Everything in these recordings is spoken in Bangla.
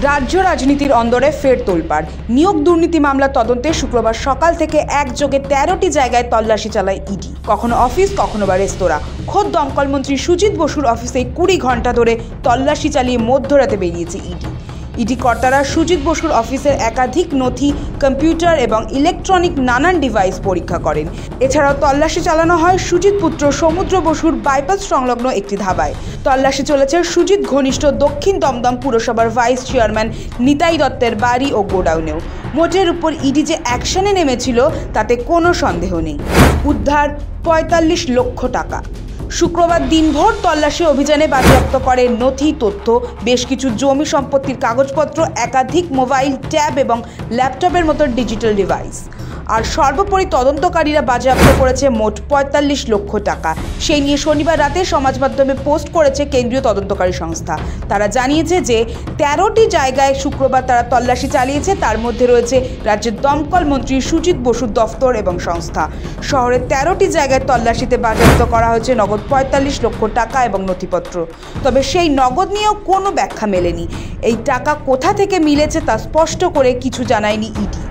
রাজ্য রাজনীতির অন্দরে ফের তোলপাড়। নিয়োগ দুর্নীতি মামলা তদন্তে শুক্রবার সকাল থেকে একযোগে 13টি জায়গায় তল্লাশি চালায় ইডি। কখনো অফিস, কখনো বা রেস্তোরাঁ। খোদ দমকল মন্ত্রী সুজিত বসুর অফিসে 20 ঘন্টা ধরে তল্লাশি চালিয়ে মধ্যরাতে বেরিয়েছে ইডি কর্তারা সুজিত বসুর অফিসের একাধিক নথি, কম্পিউটার এবং ইলেকট্রনিক নানান ডিভাইস পরীক্ষা করেন। এছাড়াও তল্লাশি চালানো হয় সুজিত পুত্র সমুদ্র বসুর বাইপাস সংলগ্ন একটি ধাবায়। তল্লাশি চলেছে সুজিত ঘনিষ্ঠ দক্ষিণ দমদম পুরসভার ভাইস চেয়ারম্যান নিতাই দত্তের বাড়ি ও গোডাউনেও। মোটের উপর ইডি যে অ্যাকশনে নেমেছিল তাতে কোনো সন্দেহ নেই। উদ্ধার 45 লক্ষ টাকা। শুক্রবার দিনভর তল্লাশি অভিযানে বাজেয়াপ্ত করে নথি, তথ্য, বেশ কিছু জমি সম্পত্তির কাগজপত্র, একাধিক মোবাইল, ট্যাব এবং ল্যাপটপের মতো ডিজিটাল ডিভাইস। আর সর্বোপরি তদন্তকারীরা বাজেয়াপ্ত করেছে মোট 45 লক্ষ টাকা। সেই নিয়ে শনিবার রাতে সমাজ মাধ্যমে পোস্ট করেছে কেন্দ্রীয় তদন্তকারী সংস্থা। তারা জানিয়েছে যে 13টি জায়গায় শুক্রবার তারা তল্লাশি চালিয়েছে। তার মধ্যে রয়েছে রাজ্যের দমকল মন্ত্রী সুজিত বসুর দফতর এবং সংস্থা। শহরের 13টি জায়গায় তল্লাশিতে বাজেয়াপ্ত করা হয়েছে নগদ 45 লক্ষ টাকা এবং নথিপত্র। তবে সেই নগদ নিয়েও কোনো ব্যাখ্যা মেলেনি। এই টাকা কোথা থেকে মিলেছে তা স্পষ্ট করে কিছু জানায়নি ইডি।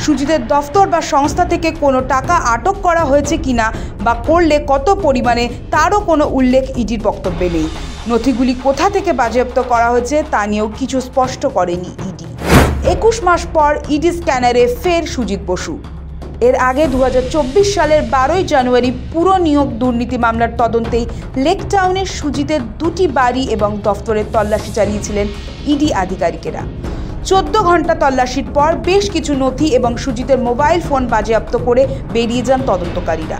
সুজিতের দফতর বা সংস্থা থেকে কোনো টাকা আটক করা হয়েছে কিনা বা করলে কত পরিমাণে তারও কোনো উল্লেখ ইডির বক্তব্যে নেই। নথিগুলি কোথা থেকে বাজেয়াপ্ত করা হয়েছে তা নিয়েও কিছু স্পষ্ট করেনি ইডি। 21 মাস পর ইডি স্ক্যানারে ফের সুজিত বসু। এর আগে 2024 সালের 12 জানুয়ারি পুরো নিয়োগ দুর্নীতি মামলার তদন্তেই লেক টাউনের সুজিতের 2টি বাড়ি এবং দফতরের তল্লাশি চালিয়েছিলেন ইডি আধিকারিকেরা। 14 ঘন্টা তল্লাশির পর বেশ কিছু নথি এবং সুজিতের মোবাইল ফোন বাজেয়াপ্ত করে বেরিয়ে যান তদন্তকারীরা।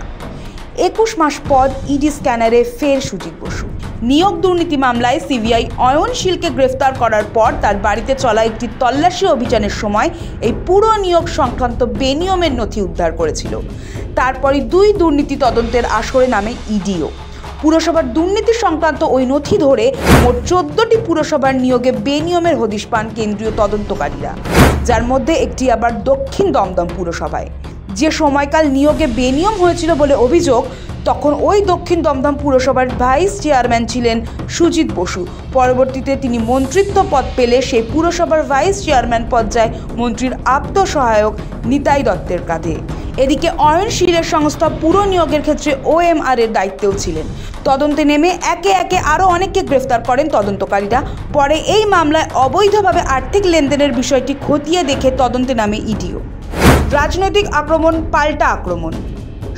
21 মাস পর ইডি স্ক্যানারে ফের সুজিত বসু। নিয়োগ দুর্নীতি মামলায় সিবিআই অয়নশীলকে গ্রেফতার করার পর তার বাড়িতে চলা একটি তল্লাশি অভিযানের সময় এই পুরো নিয়োগ সংক্রান্ত বেনিয়মের নথি উদ্ধার করেছিল। তারপরই 2 দুর্নীতি তদন্তের আসরে নামে ইডিও। পুরসভার দুর্নীতি সংক্রান্ত ওই নথি ধরে মোট 14টি পুরসভার নিয়োগে বেনিয়মের হদিশ পান কেন্দ্রীয় তদন্তকারীরা, যার মধ্যে একটি আবার দক্ষিণ দমদম পুরসভায়। যে সময়কাল নিয়োগে বেনিয়ম হয়েছিল বলে অভিযোগ, তখন ওই দক্ষিণ দমদম পুরসভার ভাইস চেয়ারম্যান ছিলেন সুজিত বসু। পরবর্তীতে তিনি মন্ত্রিত্ব পদ পেলে সেই পুরসভার ভাইস চেয়ারম্যান পদ যায় মন্ত্রীর আপ্ত সহায়ক নিতাই দত্তের কাঁধে। এদিকে অয়নশীলের সংস্থা পুরো নিয়োগের ক্ষেত্রে OMR এর দায়িত্বেও ছিলেন। তদন্তে নেমে একে একে আরও অনেককে গ্রেফতার করেন তদন্তকারীরা। পরে এই মামলায় অবৈধভাবে আর্থিক লেনদেনের বিষয়টি খতিয়ে দেখে তদন্তে নামে ইডিও। রাজনৈতিক আক্রমণ পাল্টা আক্রমণ।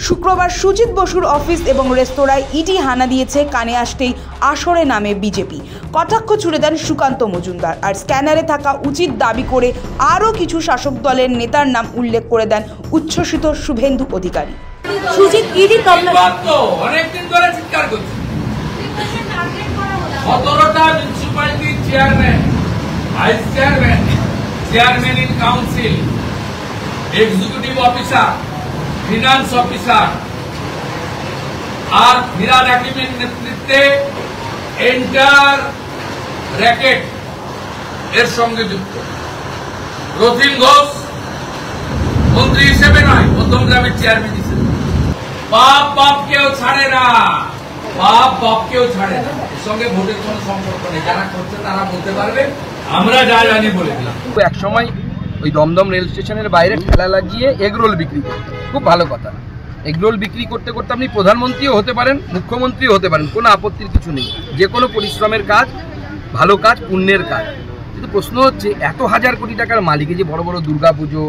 শুক্রবার সুজিত বসুর অফিস এবং রেস্তোরাঁয় ইডি হানা দিয়েছে। কানে আসতেই আসরে নামে বিজেপি। কটাক্ষ ছুড়ে দেন সুকান্ত মজুমদার। আর স্ক্যানারে থাকা উচিত দাবি করে আরও কিছু শাসক দলের নেতার নাম উল্লেখ করে দেন উচ্ছ্বসিত শুভেন্দু অধিকারী। সুজিত ইডি অনেকদিন ধরে চিৎকার করছে। 17টা মিউনিসিপ্যালিটির chairman, vice chairman, chairman in council, executive officer, finance officer আর ফিরাদ হাকিমের নেতৃত্বে এন্টার র্যাকেট এর সঙ্গে যুক্ত। রথিন ঘোষ মন্ত্রী হিসেবে নয়, মধ্যম গ্রামের চেয়ারম্যান হিসেবে। বাপ কেউ ছাড়ে না, বাপ কেউ ছাড়ে না। এর সঙ্গে ভোটের কোনো সম্পর্ক নেই। যারা করছে তারা বলতে পারবে, আমরা যা জানি বলে দিলাম। এক সময় ওই দমদম রেল স্টেশনের বাইরে ঠেলা লাগিয়ে এগরোল বিক্রি করতে, খুব ভালো কথা। এগরোল বিক্রি করতে করতে আপনি প্রধানমন্ত্রীও হতে পারেন, মুখ্যমন্ত্রীও হতে পারেন, কোনো আপত্তির কিছু নেই। যে কোনো পরিশ্রমের কাজ, ভালো কাজ, পুণ্যের কাজ। কিন্তু প্রশ্ন হচ্ছে, এত হাজার কোটি টাকার মালিকে যে বড় বড় দুর্গা পুজো,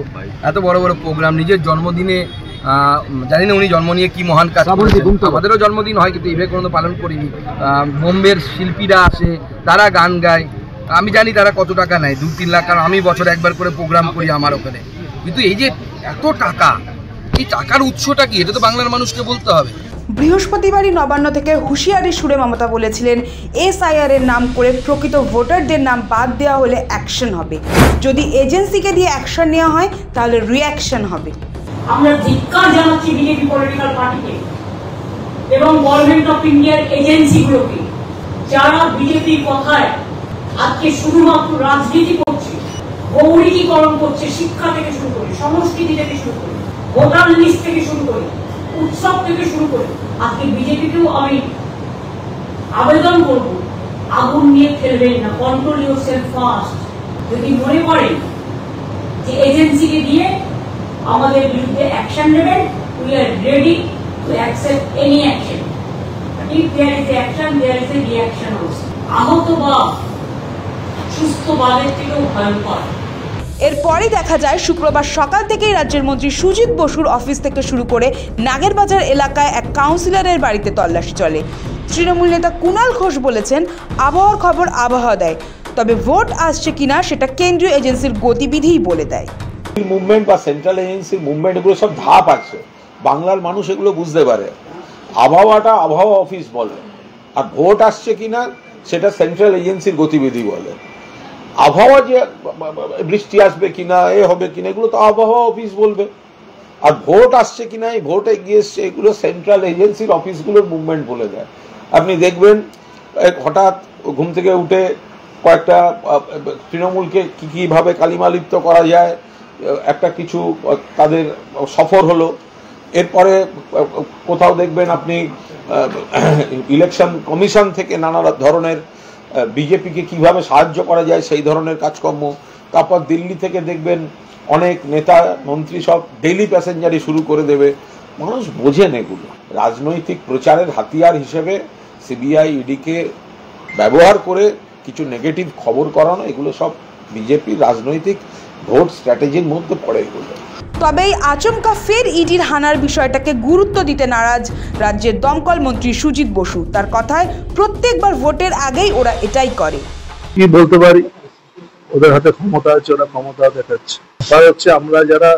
এত বড় বড় প্রোগ্রাম, নিজের জন্মদিনে, জানি না উনি জন্ম নিয়ে কি মহান কাজ করেছেন, আমাদেরও জন্মদিন হয় কিন্তু এইভাবে কোনো পালন করিনি। বোম্বের শিল্পীরা আসে, তারা গান গায়, আমি জানি তারা কত টাকা নেয়, 2-3 লাখ, কারণ আমি বছর একবার করে প্রোগ্রাম করি আমার ওখানে। কিন্তু এই যে এত টাকা, এই টাকার উৎসটা কি, এটা তো বাংলার মানুষকে বলতে হবে। বৃহস্পতিবারই নবান্ন থেকে হুঁশিয়ারি সুরে মমতা বলেছিলেন, SIR এর নাম করে প্রকৃত ভোটারদের নাম বাদ দেওয়া হলে অ্যাকশন হবে। যদি এজেন্সিকে দিয়ে অ্যাকশন নেওয়া হয় তাহলে রিঅ্যাকশন হবে। আমরা ধিক্কার জানাচ্ছি বিজেপি পলিটিক্যাল পার্টিকে এবং গভর্নমেন্ট অফ ইন্ডিয়ার এজেন্সিগুলোকে, যারা বিজেপির কথায় আজকে শুধুমাত্র রাজনীতি করছে, গৌরীকরণ করছে, শিক্ষা থেকে শুরু করে, সংস্কৃতি থেকে শুরু করে, ভোটার লিস্ট থেকে শুরু করে, উৎসব থেকে শুরু করে। আজকে বিজেপিকেও আমি আবেদন করব, আগুন নিয়ে খেলবেন না, কন্ট্রোল ইউরসেলফ ফার্স্ট। যদি মনে করেন যে এজেন্সিকে দিয়ে আমাদের বিরুদ্ধে অ্যাকশন নেবেন, we are ready to accept any action. If there is action, there is a reaction also. আহত বা সুস্থ বাদের থেকেও ভয়ঙ্কর। এরপরই দেখা যায় শুক্রবার সকাল থেকেই রাজ্যের মন্ত্রী সুজিত বসুর অফিস থেকে শুরু করে নাগেরবাজার এলাকায় এক কাউন্সিলরের বাড়িতে তল্লাশি চলে। তৃণমূল নেতা কুণাল ঘোষ বলেছেন, আবহাওয়ার খবর আবহাওয়া দেয়, তবে ভোট আসছে কিনা সেটা কেন্দ্রীয় এজেন্সির গতিবিধিই বলে দেয়। মুভমেন্ট বা সেন্ট্রাল এজেন্সির মুভমেন্ট এগুলো সব ধাপ আছে, বাংলার মানুষ এগুলো বুঝতে পারে। আবহাওয়াটা আবহাওয়া অফিস বলে, আর ভোট আসছে কিনা সেটা সেন্ট্রাল এজেন্সির গতিবিধি বলে। আবহাওয়া যে বৃষ্টি আসবে কিনা, হবে কিনা, এগুলো তো আবহাওয়া অফিস বলবে। আর ভোট আসছে কিনা, এই ভোটে গিয়ে এগুলো সেন্ট্রাল এজেন্সির অফিসগুলোর মুভমেন্ট বলে দেয়। আপনি দেখবেন হঠাৎ ঘুম থেকে উঠে কয়েকটা তৃণমূলকে কিভাবে কালিমালিপ্ত করা যায়, একটা কিছু তাদের সফর হলো। এরপরে কোথাও দেখবেন আপনি ইলেকশন কমিশন থেকে নানা ধরনের বিজেপিকে কিভাবে সাহায্য করা যায় সেই ধরনের কাজকর্ম। তারপর দিল্লি থেকে দেখবেন অনেক নেতা মন্ত্রী সব ডেইলি প্যাসেঞ্জারই শুরু করে দেবে। মানুষ বোঝেন এগুলো রাজনৈতিক প্রচারের হাতিয়ার হিসেবে সিবিআই ইডিকে ব্যবহার করে কিছু নেগেটিভ খবর করানো, এগুলো সব বিজেপির রাজনৈতিক ভোট স্ট্র্যাটেজির মধ্যে পড়ে এগুলো। তবে এই আচমকা ফের ইডির হানার বিষয়টাকে গুরুত্ব দিতে নারাজ রাজ্যের দমকল মন্ত্রী সুজিত বসু। তার কথায়, প্রত্যেকবার ভোটের আগেই ওরা এটাই করে। কি বলতে পারি, ওদের হাতে ক্ষমতা আছে, ওরা ক্ষমতা দেখাচ্ছে। তার হচ্ছে আমরা যারা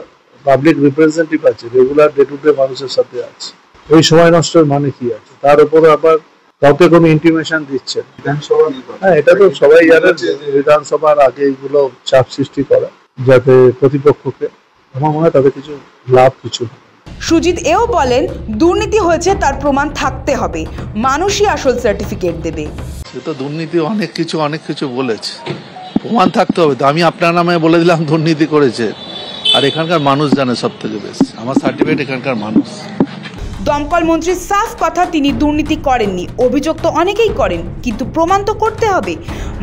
পাবলিক রিপ্রেজেন্টেটিভ আছে, রেগুলার ডে টু ডে মানুষের সাথে আছে, ওই সময় নষ্টের মানে কি আছে? তার উপরে আবার কাউকে কোনো ইন্টিমেশন দিচ্ছেন। হ্যাঁ, এটা তো সবাই জানে, বিধানসভার আগে এইগুলো চাপ সৃষ্টি করা যাতে প্রতিপক্ষকে, আমার মনে হয় তাদের কিছু লাভ কিছু। সুজিত এও বলেন, দুর্নীতি হয়েছে তার প্রমাণ থাকতে হবে, মানুষই আসল সার্টিফিকেট দেবে। সে তো দুর্নীতি অনেক কিছু বলেছে, প্রমাণ থাকতে হবে। তো আমি আপনার নামে বলে দিলাম দুর্নীতি করেছে, আর এখানকার মানুষ জানে সব থেকে বেশি। আমার সার্টিফিকেট এখানকার মানুষ। দমকল মন্ত্রীর সাফ কথা, তিনি দুর্নীতি করেননি। অভিযোগ তো অনেকেই করেন, কিন্তু প্রমাণ তো করতে হবে।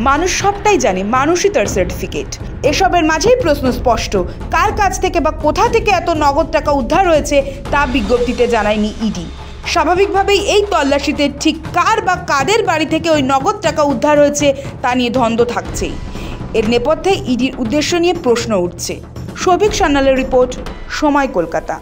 মানুষ সবটাই জানে, মানুষই তার সার্টিফিকেট। এসবের মাঝেই প্রশ্ন স্পষ্ট, কার কাছ থেকে বা কোথা থেকে এত নগদ টাকা উদ্ধার হয়েছে তা বিজ্ঞপ্তিতে জানায়নি ইডি। স্বাভাবিকভাবেই এই তল্লাশিতে ঠিক কার বা কাদের বাড়ি থেকে ওই নগদ টাকা উদ্ধার হয়েছে তা নিয়ে দ্বন্দ্ব থাকছেই। এর নেপথ্যে ইডির উদ্দেশ্য নিয়ে প্রশ্ন উঠছে। সৌভিক সান্যালের রিপোর্ট, সময়, কলকাতা।